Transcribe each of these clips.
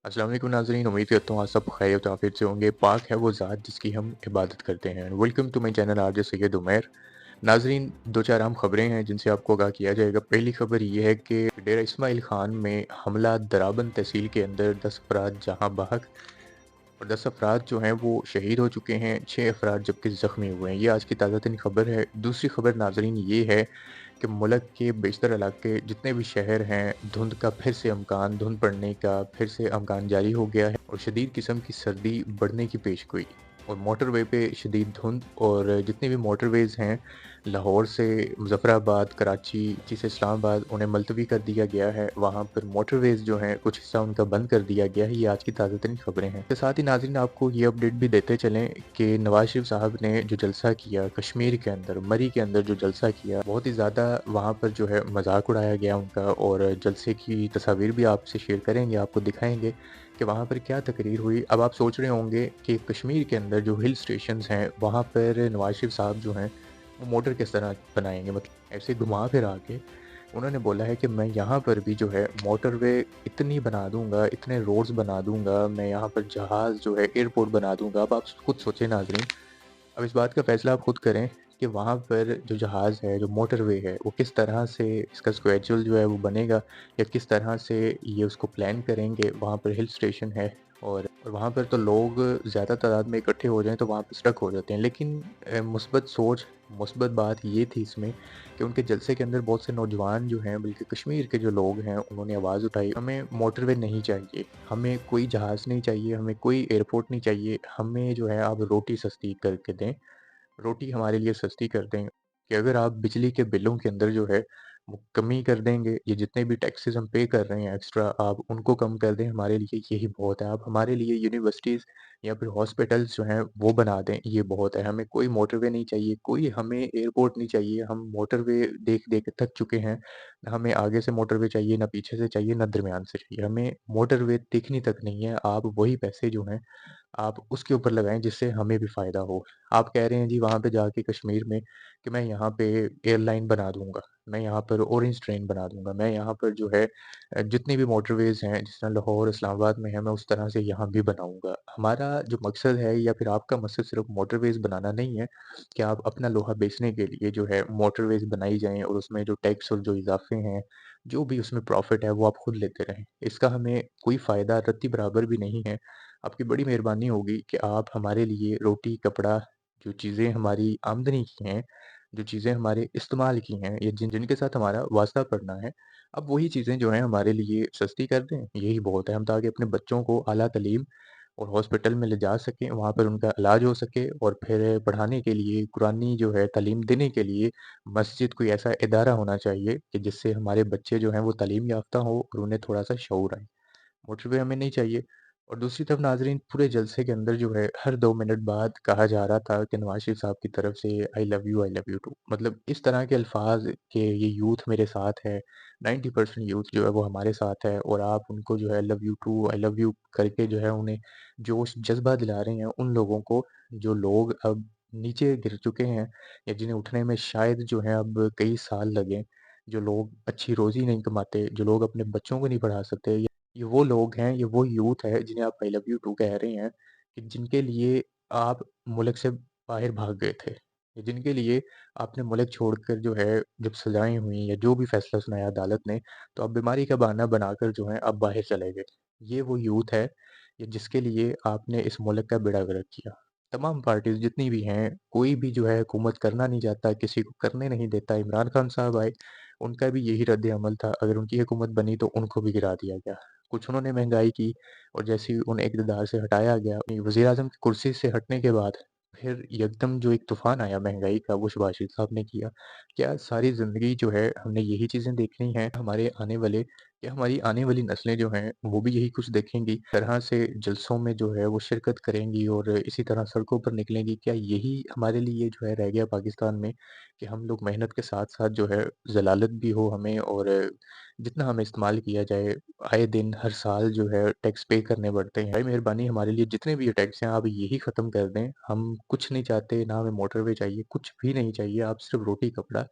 अस्सलाम वालेकुम नाज़रीन, उम्मीद करता हूँ आप सब खैरियत और आफियत से होंगे। पाक है वो ज़ात जिसकी हम इबादत करते हैं। Welcome to my channel RJ Syed Umair. नाज़रीन, 2-4 अहम खबरें हैं जिनसे आपको आगाह किया जाएगा। पहली खबर ये है कि डेरा इस्माइल खान में हमला, दराबंद तहसील के अंदर 10 अफराद जहाँ बहक और 10 अफराद जो हैं वो शहीद हो चुके हैं, 6 अफराद जबकि ज़ख्मी हुए हैं। ये आज की ताज़ा तरीन खबर है। दूसरी खबर नाज़रीन ये है कि मुल्क के बेशतर इलाके जितने भी शहर हैं, धुंध पड़ने का फिर से अमकान जारी हो गया है और शदीद किस्म की सर्दी बढ़ने की पेशगोई। और मोटरवे पे शदीद धुंध और जितनी भी मोटरवेज़ हैं, लाहौर से मुज़फ़्फ़राबाद, कराची से इस्लामाबाद उन्हें मुलतवी कर दिया गया है। वहाँ पर मोटरवेज़ जो हैं, कुछ हिस्सा उनका बंद कर दिया गया है। ये आज की ताज़ा तरीन खबरें हैं। इसके साथ ही नाज़रीन आपको ये अपडेट भी देते चलें कि नवाज़ शरीफ साहब ने जो जलसा किया कश्मीर के अंदर, मरी के अंदर जो जलसा किया, बहुत ही ज़्यादा वहाँ पर जो है मज़ाक उड़ाया गया उनका और जलसे की तस्वीर भी आपसे शेयर करेंगे, आपको दिखाएँगे कि वहाँ पर क्या तकरीर हुई। अब आप सोच रहे होंगे कि कश्मीर के अंदर जो हिल स्टेशंस हैं, वहाँ पर नवाज़ शरीफ साहब जो हैं, वो मोटर किस तरह बनाएँगे? मतलब ऐसे घुमा फिरा के उन्होंने बोला है कि मैं यहाँ पर भी जो है मोटरवे इतनी बना दूँगा, इतने रोड्स बना दूँगा, मैं यहाँ पर जहाज़ जो है एयरपोर्ट बना दूँगा। अब आप खुद सोचें नाज़रीन, अब इस बात का फ़ैसला आप खुद करें कि वहाँ पर जो जहाज़ है, जो मोटरवे है, वो किस तरह से इसका स्केड्यूल जो है वो बनेगा या किस तरह से ये उसको प्लान करेंगे। वहाँ पर हिल स्टेशन है और वहाँ पर तो लोग ज़्यादा तादाद में इकट्ठे हो जाएँ तो वहाँ पे स्ट्रक हो जाते हैं। लेकिन मुस्बत सोच, मुस्बत बात ये थी इसमें कि उनके जलसे के अंदर बहुत से नौजवान जो हैं, बल्कि कश्मीर के जो लोग हैं, उन्होंने आवाज़ उठाई, हमें मोटरवे नहीं चाहिए, हमें कोई जहाज़ नहीं चाहिए, हमें कोई एयरपोर्ट नहीं चाहिए, हमें जो है आप रोटी सस्ती करके दें। रोटी हमारे लिए सस्ती कर दें कि अगर आप बिजली के बिलों के अंदर जो है वो कमी कर देंगे, ये जितने भी टैक्सेस हम पे कर रहे हैं एक्स्ट्रा आप उनको कम कर दें, हमारे लिए यही बहुत है। आप हमारे लिए यूनिवर्सिटीज़ या फिर हॉस्पिटल्स जो हैं वो बना दें, ये बहुत है। हमें कोई मोटरवे नहीं चाहिए, कोई हमें एयरपोर्ट नहीं चाहिए, हम मोटरवे देख-देख के थक चुके हैं। ना हमें आगे से मोटरवे चाहिए, ना पीछे से चाहिए, ना दरमियान से चाहिए। हमें मोटरवे दिखनी तक नहीं है। आप वही पैसे जो हैं आप उसके ऊपर लगाएँ जिससे हमें भी फ़ायदा हो। आप कह रहे हैं जी वहाँ पे जाके कश्मीर में कि मैं यहाँ पे एयरलाइन बना दूँगा, मैं यहाँ पर ऑरेंज ट्रेन बना दूँगा, मैं यहाँ पर जो है जितनी भी मोटरवेज़ हैं जिस तरह लाहौर, इस्लामाबाद में है मैं उस तरह से यहाँ भी बनाऊँगा। हमारा जो मकसद है या फिर आपका मकसद सिर्फ़ मोटरवेज़ बनाना नहीं है कि आप अपना लोहा बेचने के लिए जो है मोटरवेज़ बनाई जाएँ और उसमें जो टैक्स और जो इज़ाफ़े हैं, जो भी उसमें प्रॉफ़िट है वो आप खुद लेते रहें। इसका हमें कोई फ़ायदा रत्ती बराबर भी नहीं है। आपकी बड़ी मेहरबानी होगी कि आप हमारे लिए रोटी, कपड़ा, जो चीज़ें हमारी आमदनी की हैं, जो चीज़ें हमारे इस्तेमाल की हैं या जिनके साथ हमारा वास्ता पड़ना है, आप वही चीज़ें जो हैं हमारे लिए सस्ती कर दें, यही बहुत है। हम ताकि अपने बच्चों को आला तालीम और हॉस्पिटल में ले जा सकें, वहाँ पर उनका इलाज हो सके और फिर पढ़ाने के लिए, कुरानी जो है तालीम देने के लिए मस्जिद कोई ऐसा इदारा होना चाहिए कि जिससे हमारे बच्चे जो हैं वो तालीम याफ़्ता हों और उन्हें थोड़ा-सा शऊर आए। मोटरवे हमें नहीं चाहिए। और दूसरी तरफ नाज़रीन पूरे जलसे के अंदर जो है हर 2 मिनट बाद कहा जा रहा था कि नवाज़ शरीफ साहब की तरफ से आई लव यू टू मतलब इस तरह के अल्फ़ाज़ कि ये यूथ मेरे साथ है, 90% यूथ जो है वो हमारे साथ है और आप उनको जो है love you too, I love you करके जो है उन्हें जोश जज़्बा दिला रहे हैं उन लोगों को, जो लोग अब नीचे गिर चुके हैं या जिन्हें उठने में शायद जो है अब कई साल लगें, जो लोग अच्छी रोज़ी नहीं कमाते, जो लोग अपने बच्चों को नहीं पढ़ा सकते। ये वो लोग हैं, ये वो यूथ है जिन्हें आप आई लव यू टू कह रहे हैं कि जिनके लिए आप मुल्क से बाहर भाग गए थे। या जिनके लिए आपने मुल्क छोड़कर जो है जब सज़ाएँ हुई या जो भी फ़ैसला सुनाया अदालत ने, तो आप बीमारी का बहाना बनाकर जो है आप बाहर चले गए। ये वो यूथ है या जिसके लिए आपने इस मुल्क का बेड़ा गर्क किया। तमाम पार्टीज़ जितनी भी हैं, कोई भी जो है हुकूमत करना नहीं चाहता, किसी को करने नहीं देता। इमरान खान साहब आए, उनका भी यही रद्द-ए-अमल था, अगर उनकी हुकूमत बनी तो उनको भी गिरा दिया गया। कुछ उन्होंने महँगाई की और जैसे ही उन्हें इक़्तिदार से हटाया गया, वज़ीर-ए-आज़म की कुर्सी से हटने के बाद फिर यकदम जो एक तूफ़ान आया महँगाई का, वो शहबाज शरीफ़ साहब ने किया। क्या सारी ज़िंदगी जो है हमने यही चीज़ें देखनी हैं? हमारी आने वाली नस्लें जो हैं, वो भी यही कुछ देखेंगी? तरह से जलसों में जो है वो शिरकत करेंगी और इसी तरह सड़कों पर निकलेंगी? क्या यही हमारे लिए जो है रह गया पाकिस्तान में कि हम लोग मेहनत के साथ-साथ जो है ज़लालत भी हो हमें और जितना हमें इस्तेमाल किया जाए, आए दिन हर साल जो है टैक्स पे करने पड़ते हैं। भाई मेहरबानी हमारे लिए जितने भी ये टैक्स हैं आप यही ख़त्म कर दें। हम कुछ नहीं चाहते, ना हमें मोटरवे चाहिए, कुछ भी नहीं चाहिए। आप सिर्फ़ रोटी, कपड़ा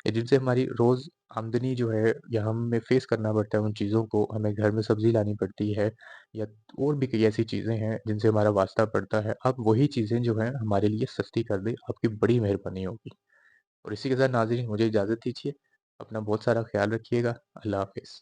या जिनसे हमारी रोज़ आमदनी जो है या हमें फ़ेस करना पड़ता है उन चीज़ों को, हमें घर में सब्ज़ी लानी पड़ती है या और भी कई ऐसी चीज़ें हैं जिनसे हमारा वास्ता पड़ता है। आप वही चीज़ें जो हैं हमारे लिए सस्ती कर दें, आपकी बड़ी मेहरबानी होगी। और इसी के साथ नाज़रीन मुझे इजाज़त दीजिए। अपना बहुत सारा ख़्याल रखिएगा। अल्लाह हाफ़िज़।